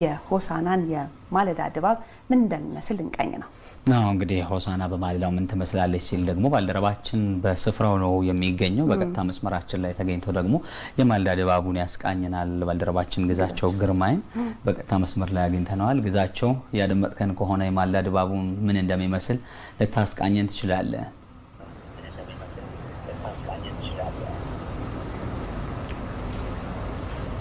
የሆሳናን የማለዳ ድባብ ምን እንደሚመስል እንቃኝ ነው። እንግዲህ ሆሳና በማለዳው ምን ትመስላለች ሲል ደግሞ ባልደረባችን በስፍራው ነው የሚገኘው። በቀጥታ መስመራችን ላይ ተገኝቶ ደግሞ የማለዳ ድባቡን ያስቃኘናል። ባልደረባችን ግዛቸው ግርማይን በቀጥታ መስመር ላይ አግኝተነዋል። ግዛቸው ያደመጥከን ከሆነ የማለዳ ድባቡን ምን እንደሚመስል ልታስቃኘን ትችላለህ?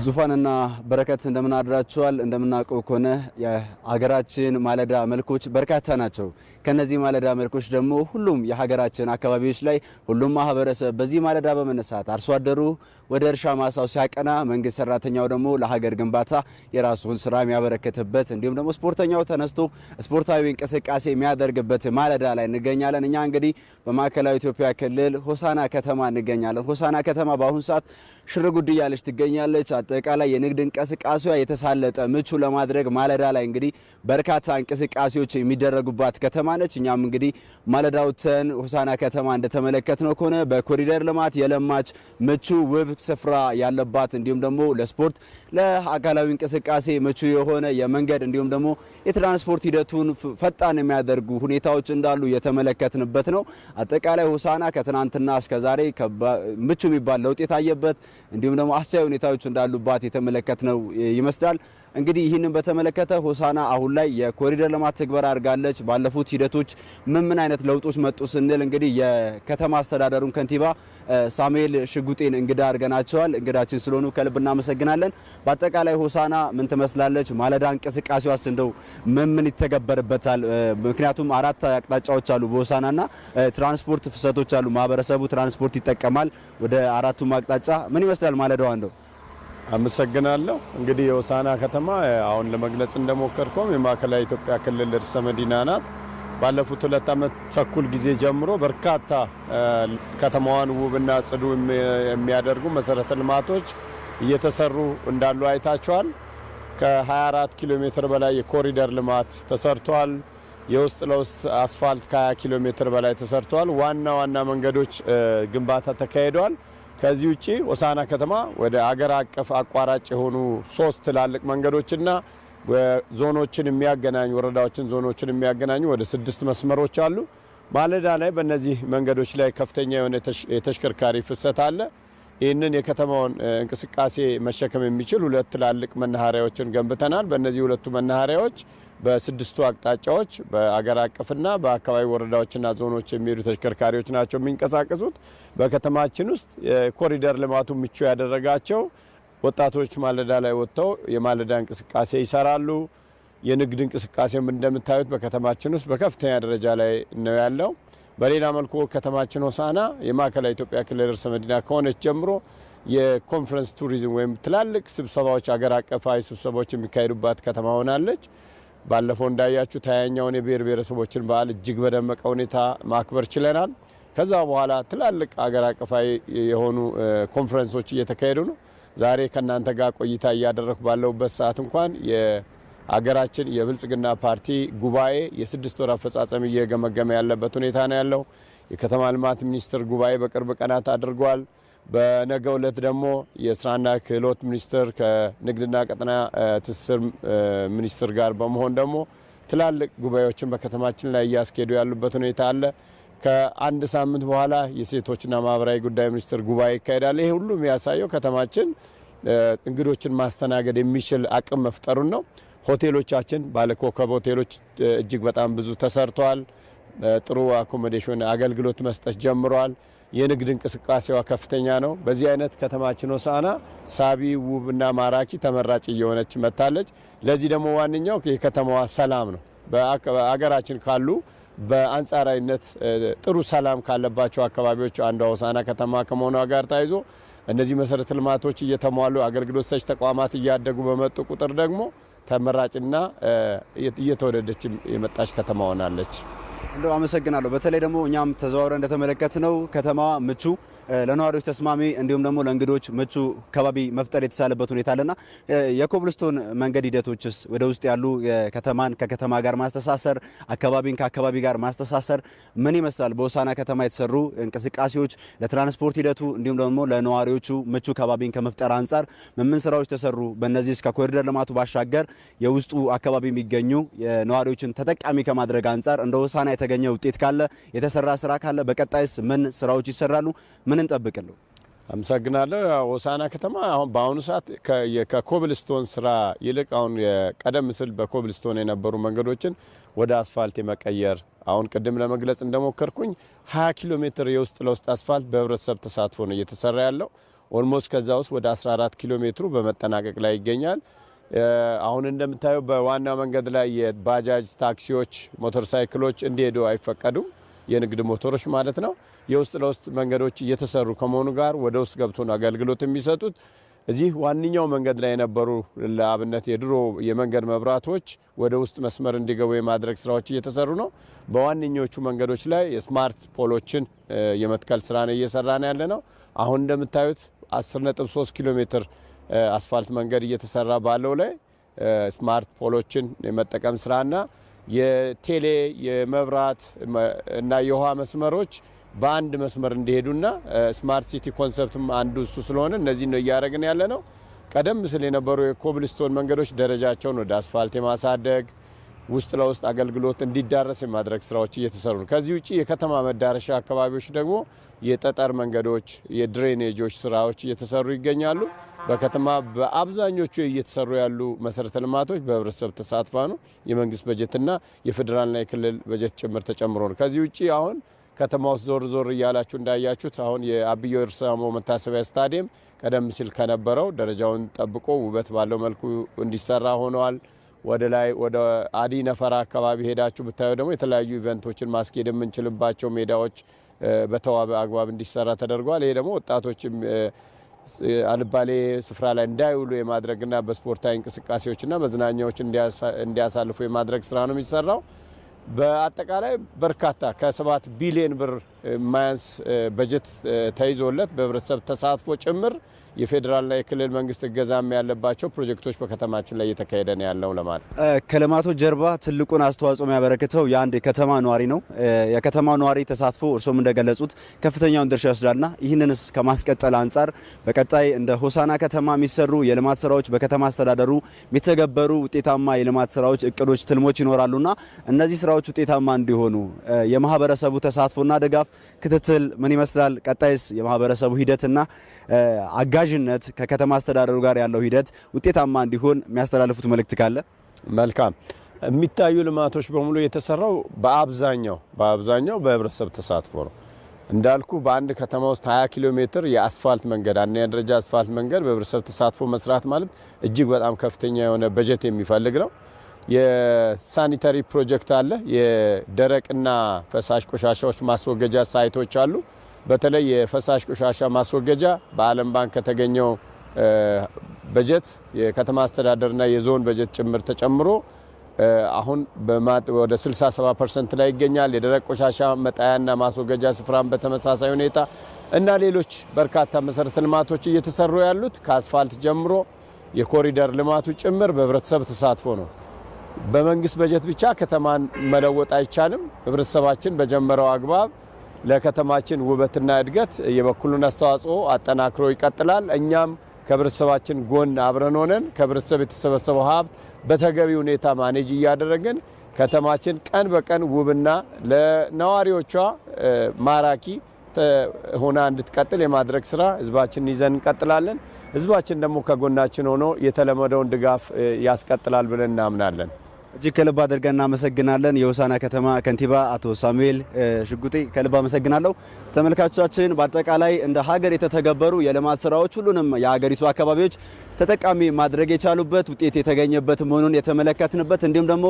ዙፋንና በረከት እንደምን አድራችኋል? እንደምናውቀው ከሆነ የሀገራችን ማለዳ መልኮች በርካታ ናቸው። ከነዚህ ማለዳ መልኮች ደግሞ ሁሉም የሀገራችን አካባቢዎች ላይ ሁሉም ማህበረሰብ በዚህ ማለዳ በመነሳት አርሶ አደሩ ወደ እርሻ ማሳው ሲያቀና፣ መንግስት ሰራተኛው ደግሞ ለሀገር ግንባታ የራሱን ስራ የሚያበረክትበት እንዲሁም ደግሞ ስፖርተኛው ተነስቶ ስፖርታዊ እንቅስቃሴ የሚያደርግበት ማለዳ ላይ እንገኛለን። እኛ እንግዲህ በማዕከላዊ ኢትዮጵያ ክልል ሆሳና ከተማ እንገኛለን። ሆሳና ከተማ በአሁኑ ሰዓት ሽርጉድ እያለች ትገኛለች። አጠቃላይ የንግድ እንቅስቃሴዋ የተሳለጠ ምቹ ለማድረግ ማለዳ ላይ እንግዲህ በርካታ እንቅስቃሴዎች የሚደረጉባት ከተማ ነች። እኛም እንግዲህ ማለዳውተን ሆሳና ከተማ እንደተመለከትነው ከሆነ በኮሪደር ልማት የለማች ምቹ ውብ ስፍራ ያለባት እንዲሁም ደግሞ ለስፖርት ለአካላዊ እንቅስቃሴ ምቹ የሆነ የመንገድ እንዲሁም ደግሞ የትራንስፖርት ሂደቱን ፈጣን የሚያደርጉ ሁኔታዎች እንዳሉ የተመለከትንበት ነው። አጠቃላይ ሆሳና ከትናንትና እስከዛሬ ምቹ የሚባል ለውጥ የታየበት እንዲሁም ደግሞ አስቻይ ሁኔታዎች እንዳሉባት የተመለከትነው ይመስላል። እንግዲህ ይህንን በተመለከተ ሆሳና አሁን ላይ የኮሪደር ልማት ትግበራ አድርጋለች። ባለፉት ሂደቶች ምን አይነት ለውጦች መጡ ስንል እንግዲህ የከተማ አስተዳደሩን ከንቲባ ሳሙኤል ሽጉጤን እንግዳ አድርገናቸዋል። እንግዳችን ስለሆኑ ከልብ እናመሰግናለን። በአጠቃላይ ሆሳና ምን ትመስላለች? ማለዳ እንቅስቃሴዋስ እንደው ምን ይተገበርበታል? ምክንያቱም 4 አቅጣጫዎች አሉ በሆሳናና ትራንስፖርት ፍሰቶች አሉ። ማህበረሰቡ ትራንስፖርት ይጠቀማል ወደ 4ቱም አቅጣጫ። ምን ይመስላል ማለዳው? እንደው አመሰግናለሁ። እንግዲህ የሆሳና ከተማ አሁን ለመግለጽ እንደሞከርከው የማዕከላዊ ኢትዮጵያ ክልል ርዕሰ መዲና ናት። ባለፉት 2 ዓመት ተኩል ጊዜ ጀምሮ በርካታ ከተማዋን ውብና ጽዱ የሚያደርጉ መሰረተ ልማቶች እየተሰሩ እንዳሉ አይታቸዋል። ከ24 ኪሎ ሜትር በላይ የኮሪደር ልማት ተሰርቷል። የውስጥ ለውስጥ አስፋልት ከ20 ኪሎ ሜትር በላይ ተሰርቷል። ዋና ዋና መንገዶች ግንባታ ተካሂዷል። ከዚህ ውጪ ሆሳና ከተማ ወደ አገር አቀፍ አቋራጭ የሆኑ 3 ትላልቅ መንገዶችና ዞኖችን የሚያገናኙ ወረዳዎችን ዞኖችን የሚያገናኙ ወደ 6 መስመሮች አሉ። ማለዳ ላይ በእነዚህ መንገዶች ላይ ከፍተኛ የሆነ የተሽከርካሪ ፍሰት አለ። ይህንን የከተማውን እንቅስቃሴ መሸከም የሚችል 2 ትላልቅ መናኸሪያዎችን ገንብተናል። በእነዚህ 2ቱ መናኸሪያዎች በ6ቱ አቅጣጫዎች በአገር አቀፍና በአካባቢ ወረዳዎችና ዞኖች የሚሄዱ ተሽከርካሪዎች ናቸው የሚንቀሳቀሱት። በከተማችን ውስጥ የኮሪደር ልማቱ ምቹ ያደረጋቸው ወጣቶች ማለዳ ላይ ወጥተው የማለዳ እንቅስቃሴ ይሰራሉ። የንግድ እንቅስቃሴም እንደምታዩት በከተማችን ውስጥ በከፍተኛ ደረጃ ላይ ነው ያለው። በሌላ መልኩ ከተማችን ሆሳና የማዕከላዊ ኢትዮጵያ ክልል ርዕሰ መዲና ከሆነች ጀምሮ የኮንፈረንስ ቱሪዝም ወይም ትላልቅ ስብሰባዎች አገር አቀፋዊ ስብሰባዎች የሚካሄዱባት ከተማ ሆናለች። ባለፈው እንዳያችሁ 20ኛውን የብሔር ብሔረሰቦችን በዓል እጅግ በደመቀ ሁኔታ ማክበር ችለናል። ከዛ በኋላ ትላልቅ አገር አቀፋዊ የሆኑ ኮንፈረንሶች እየተካሄዱ ነው። ዛሬ ከናንተ ጋር ቆይታ እያደረኩ ባለውበት ሰዓት እንኳን የአገራችን የብልጽግና ፓርቲ ጉባኤ የ6 ወር አፈጻጸም እየገመገመ ያለበት ሁኔታ ነው ያለው። የከተማ ልማት ሚኒስትር ጉባኤ በቅርብ ቀናት አድርጓል። በነገው ዕለት ደግሞ የስራና ክህሎት ሚኒስትር ከንግድና ቀጠና ትስስር ሚኒስትር ጋር በመሆን ደግሞ ትላልቅ ጉባኤዎችን በከተማችን ላይ እያስኬዱ ያሉበት ሁኔታ አለ። ከአንድ ሳምንት በኋላ የሴቶችና ማህበራዊ ጉዳይ ሚኒስትር ጉባኤ ይካሄዳል። ይሄ ሁሉ የሚያሳየው ከተማችን እንግዶችን ማስተናገድ የሚችል አቅም መፍጠሩን ነው። ሆቴሎቻችን ባለኮከብ ሆቴሎች እጅግ በጣም ብዙ ተሰርተዋል። ጥሩ አኮሞዴሽን አገልግሎት መስጠት ጀምረዋል። የንግድ እንቅስቃሴዋ ከፍተኛ ነው። በዚህ አይነት ከተማችን ሆሳና ሳቢ ውብና ማራኪ ተመራጭ እየሆነች መጥታለች። ለዚህ ደግሞ ዋነኛው የከተማዋ ሰላም ነው። በአገራችን ካሉ በአንጻራዊነት ጥሩ ሰላም ካለባቸው አካባቢዎች አንዷ ሆሳና ከተማ ከመሆኗ ጋር ተያይዞ እነዚህ መሰረተ ልማቶች እየተሟሉ አገልግሎት ሰጪ ተቋማት እያደጉ በመጡ ቁጥር ደግሞ ተመራጭና እየተወደደች የመጣች ከተማ ሆናለች። እንደው አመሰግናለሁ። በተለይ ደግሞ እኛም ተዘዋውረን እንደተመለከትነው ከተማዋ ምቹ ለነዋሪዎች ተስማሚ እንዲሁም ደግሞ ለእንግዶች ምቹ ከባቢ መፍጠር የተቻለበት ሁኔታ አለና የኮብልስቶን መንገድ ሂደቶችስ ወደ ውስጥ ያሉ ከተማን ከከተማ ጋር ማስተሳሰር አካባቢን ከአካባቢ ጋር ማስተሳሰር ምን ይመስላል? በሆሳዕና ከተማ የተሰሩ እንቅስቃሴዎች ለትራንስፖርት ሂደቱ እንዲሁም ደግሞ ለነዋሪዎቹ ምቹ ከባቢን ከመፍጠር አንጻር ምን ስራዎች ተሰሩ? በእነዚህ እስከ ኮሪደር ልማቱ ባሻገር የውስጡ አካባቢ የሚገኙ ነዋሪዎችን ተጠቃሚ ከማድረግ አንጻር እንደ ሆሳዕና የተገኘ ውጤት ካለ የተሰራ ስራ ካለ በቀጣይስ ምን ስራዎች ይሰራሉ? ምን እንጠብቅለው? አመሰግናለሁ። ሆሳዕና ከተማ አሁን በአሁኑ ሰዓት ከኮብልስቶን ስራ ይልቅ አሁን ቀደም ሲል በኮብልስቶን የነበሩ መንገዶችን ወደ አስፋልት የመቀየር አሁን ቅድም ለመግለጽ እንደሞከርኩኝ 20 ኪሎ ሜትር የውስጥ ለውስጥ አስፋልት በህብረተሰብ ተሳትፎ ነው እየተሰራ ያለው። ኦልሞስት ከዛ ውስጥ ወደ 14 ኪሎ ሜትሩ በመጠናቀቅ ላይ ይገኛል። አሁን እንደምታየው በዋናው መንገድ ላይ የባጃጅ ታክሲዎች፣ ሞተር ሳይክሎች እንዲሄዱ አይፈቀዱም። የንግድ ሞተሮች ማለት ነው። የውስጥ ለውስጥ መንገዶች እየተሰሩ ከመሆኑ ጋር ወደ ውስጥ ገብቶ ነው አገልግሎት የሚሰጡት። እዚህ ዋንኛው መንገድ ላይ የነበሩ ለአብነት የድሮ የመንገድ መብራቶች ወደ ውስጥ መስመር እንዲገቡ የማድረግ ስራዎች እየተሰሩ ነው። በዋንኞቹ መንገዶች ላይ የስማርት ፖሎችን የመትከል ስራ ነው እየሰራን ያለ ነው። አሁን እንደምታዩት 10.3 ኪሎ ሜትር አስፋልት መንገድ እየተሰራ ባለው ላይ ስማርት ፖሎችን የመጠቀም ስራና የቴሌ የመብራት እና የውሃ መስመሮች በአንድ መስመር እንዲሄዱና ስማርት ሲቲ ኮንሰፕትም አንዱ እሱ ስለሆነ እነዚህ ነው እያደረግን ያለ ነው። ቀደም ሲል የነበሩ የኮብልስቶን መንገዶች ደረጃቸውን ወደ አስፋልት የማሳደግ ውስጥ ለውስጥ አገልግሎት እንዲዳረስ የማድረግ ስራዎች እየተሰሩ ነው። ከዚህ ውጪ የከተማ መዳረሻ አካባቢዎች ደግሞ የጠጠር መንገዶች፣ የድሬኔጆች ስራዎች እየተሰሩ ይገኛሉ። በከተማ በአብዛኞቹ እየተሰሩ ያሉ መሰረተ ልማቶች በህብረተሰብ ተሳትፎ ነው። የመንግስት በጀትና የፌዴራልና የክልል በጀት ጭምር ተጨምሮ ነው። ከዚህ ውጪ አሁን ከተማ ውስጥ ዞር ዞር እያላችሁ እንዳያችሁት አሁን የአብዮ እርሳሞ መታሰቢያ ስታዲየም ቀደም ሲል ከነበረው ደረጃውን ጠብቆ ውበት ባለው መልኩ እንዲሰራ ሆነዋል። ወደ ላይ ወደ አዲ ነፈራ አካባቢ ሄዳችሁ ብታዩ ደግሞ የተለያዩ ኢቨንቶችን ማስኬድ የምንችልባቸው ሜዳዎች በተዋበ አግባብ እንዲሰራ ተደርጓል። ይሄ ደግሞ ወጣቶች አልባሌ ስፍራ ላይ እንዳይውሉ የማድረግና በስፖርታዊ እንቅስቃሴዎችና መዝናኛዎች እንዲያሳልፉ የማድረግ ስራ ነው የሚሰራው። በአጠቃላይ በርካታ ከ7 ቢሊዮን ብር ማያንስ በጀት ተይዞለት በህብረተሰብ ተሳትፎ ጭምር የፌዴራልና የክልል መንግስት እገዛም ያለባቸው ፕሮጀክቶች በከተማችን ላይ እየተካሄደ ነው ያለው ለማለት። ከልማቶች ጀርባ ትልቁን አስተዋጽኦ የሚያበረክተው የአንድ የከተማ ነዋሪ ነው። የከተማ ነዋሪ ተሳትፎ እርሶም እንደገለጹት ከፍተኛውን ድርሻ ይወስዳልና ይህንንስ ከማስቀጠል አንጻር በቀጣይ እንደ ሆሳዕና ከተማ የሚሰሩ የልማት ስራዎች በከተማ አስተዳደሩ የሚተገበሩ ውጤታማ የልማት ስራዎች፣ እቅዶች፣ ትልሞች ይኖራሉና እነዚህ ስራዎች ውጤታማ እንዲሆኑ የማህበረሰቡ ተሳትፎና ድጋፍ ክትትል ምን ይመስላል? ቀጣይስ የማህበረሰቡ ሂደትና አጋዥነት ከከተማ አስተዳደሩ ጋር ያለው ሂደት ውጤታማ እንዲሆን የሚያስተላልፉት መልእክት ካለ? መልካም። የሚታዩ ልማቶች በሙሉ የተሰራው በአብዛኛው በህብረተሰብ ተሳትፎ ነው። እንዳልኩ በአንድ ከተማ ውስጥ 20 ኪሎ ሜትር የአስፋልት መንገድ አንደኛ ደረጃ አስፋልት መንገድ በህብረተሰብ ተሳትፎ መስራት ማለት እጅግ በጣም ከፍተኛ የሆነ በጀት የሚፈልግ ነው። የሳኒታሪ ፕሮጀክት አለ። የደረቅና ፈሳሽ ቆሻሻዎች ማስወገጃ ሳይቶች አሉ። በተለይ የፈሳሽ ቆሻሻ ማስወገጃ በዓለም ባንክ ከተገኘው በጀት የከተማ አስተዳደርና የዞን በጀት ጭምር ተጨምሮ አሁን ወደ 67% ላይ ይገኛል። የደረቅ ቆሻሻ መጣያና ማስወገጃ ስፍራን በተመሳሳይ ሁኔታ እና ሌሎች በርካታ መሰረተ ልማቶች እየተሰሩ ያሉት ከአስፋልት ጀምሮ የኮሪደር ልማቱ ጭምር በህብረተሰብ ተሳትፎ ነው። በመንግስት በጀት ብቻ ከተማን መለወጥ አይቻልም። ህብረተሰባችን በጀመረው አግባብ ለከተማችን ውበትና እድገት የበኩሉን አስተዋጽኦ አጠናክሮ ይቀጥላል። እኛም ከህብረተሰባችን ጎን አብረን ሆነን ከህብረተሰብ የተሰበሰበው ሀብት በተገቢ ሁኔታ ማኔጅ እያደረግን ከተማችን ቀን በቀን ውብና ለነዋሪዎቿ ማራኪ ሆና እንድትቀጥል የማድረግ ስራ ህዝባችን ይዘን እንቀጥላለን። ህዝባችን ደግሞ ከጎናችን ሆኖ የተለመደውን ድጋፍ ያስቀጥላል ብለን እናምናለን። እጅግ ከልብ አድርገን እናመሰግናለን። የሆሳዕና ከተማ ከንቲባ አቶ ሳሙኤል ሽጉጤ ከልብ አመሰግናለሁ። ተመልካቾቻችን በአጠቃላይ እንደ ሀገር የተተገበሩ የልማት ስራዎች ሁሉንም የሀገሪቱ አካባቢዎች ተጠቃሚ ማድረግ የቻሉበት ውጤት የተገኘበት መሆኑን የተመለከትንበት እንዲሁም ደግሞ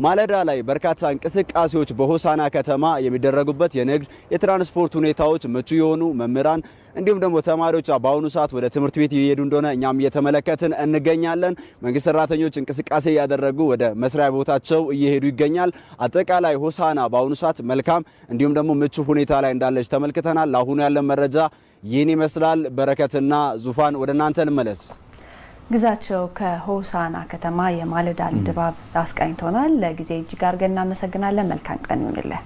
ማለዳ ላይ በርካታ እንቅስቃሴዎች በሆሳዕና ከተማ የሚደረጉበት የንግድ የትራንስፖርት ሁኔታዎች ምቹ የሆኑ መምህራን እንዲሁም ደግሞ ተማሪዎች በአሁኑ ሰዓት ወደ ትምህርት ቤት እየሄዱ እንደሆነ እኛም እየተመለከትን እንገኛለን። መንግስት ሰራተኞች እንቅስቃሴ እያደረጉ ወደ መስሪያ ቦታቸው እየሄዱ ይገኛል። አጠቃላይ ሆሳዕና በአሁኑ ሰዓት መልካም እንዲሁም ደግሞ ምቹ ሁኔታ ላይ እንዳለች ተመልክተናል። ለአሁኑ ያለን መረጃ ይህን ይመስላል። በረከትና ዙፋን ወደ እናንተ ልመለስ። ግዛቸው ከሆሳና ከተማ የማለዳ ድባብ አስቃኝቶናል። ለጊዜ እጅግ አድርገን እናመሰግናለን። መልካም ቀን ይሁንልህ።